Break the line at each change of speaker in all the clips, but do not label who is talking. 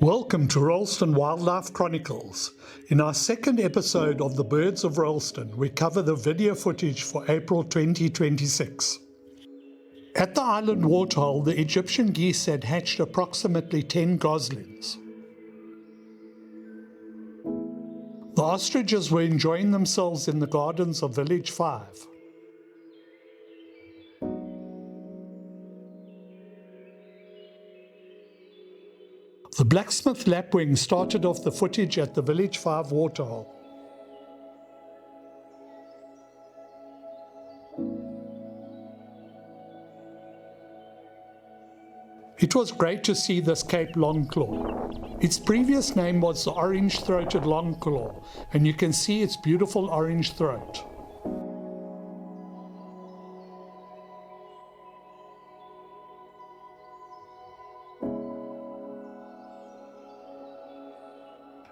Welcome to Royalston Wildlife Chronicles. In our second episode of the Birds of Royalston, we cover the video footage for April 2026. At the island waterhole, the Egyptian geese had hatched approximately 10 goslings. The ostriches were enjoying themselves in the gardens of Village 5. The blacksmith lapwing started off the footage at the Village 5 waterhole. It was great to see this Cape longclaw. Its previous name was the orange-throated longclaw, and you can see its beautiful orange throat.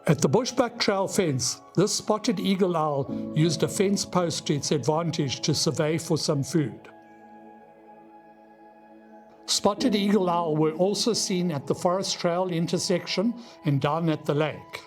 At the Bushbuck Trail fence, this spotted eagle owl used a fence post to its advantage to survey for some food. Spotted eagle owl were also seen at the Forest Trail intersection and down at the lake.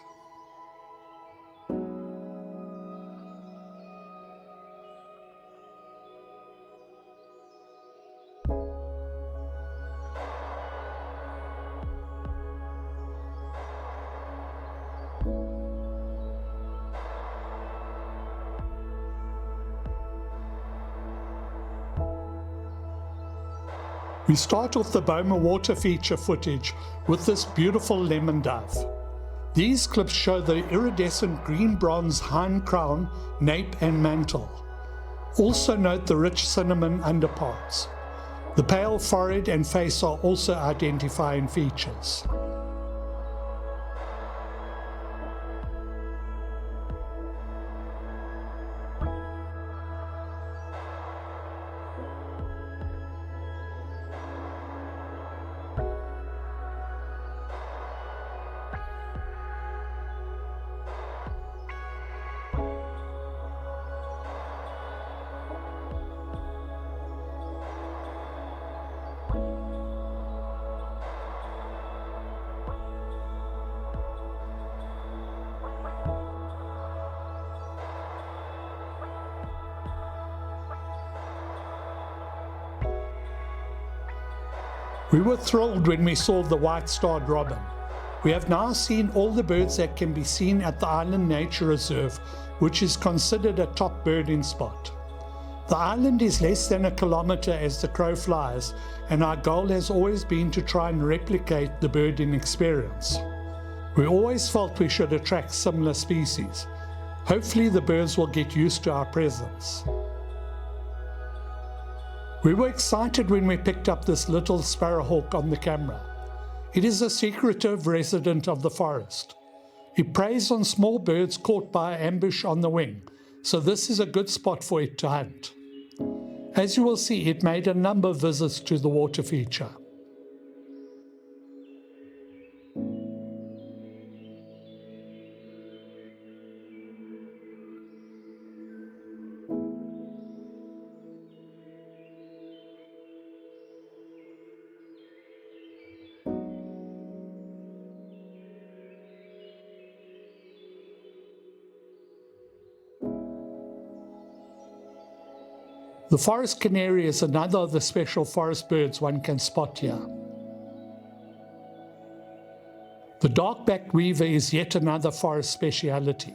We start off the Boma water feature footage with this beautiful lemon dove. These clips show the iridescent green-bronze hind crown, nape and mantle. Also note the rich cinnamon underparts. The pale forehead and face are also identifying features. We were thrilled when we saw the white-starred robin. We have now seen all the birds that can be seen at the Island Nature Reserve, which is considered a top birding spot. The island is less than a kilometre as the crow flies, and our goal has always been to try and replicate the birding experience. We always felt we should attract similar species. Hopefully the birds will get used to our presence. We were excited when we picked up this little sparrowhawk on the camera. It is a secretive resident of the forest. It preys on small birds caught by ambush on the wing, so this is a good spot for it to hunt. As you will see, it made a number of visits to the water feature. The forest canary is another of the special forest birds one can spot here. The dark-backed weaver is yet another forest speciality.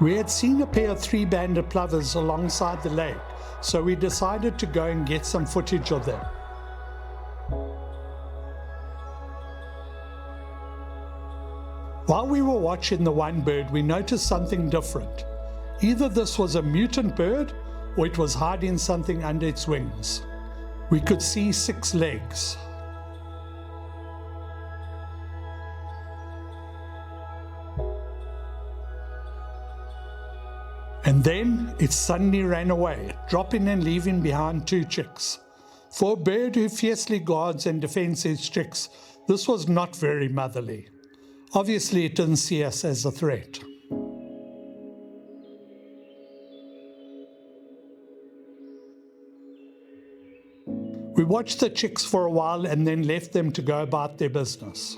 We had seen a pair of three-banded plovers alongside the lake, so we decided to go and get some footage of them. While we were watching the one bird, we noticed something different. Either this was a mutant bird, or it was hiding something under its wings. We could see 6 legs. And then it suddenly ran away, dropping and leaving behind 2 chicks. For a bird who fiercely guards and defends its chicks, this was not very motherly. Obviously, it didn't see us as a threat. We watched the chicks for a while and then left them to go about their business.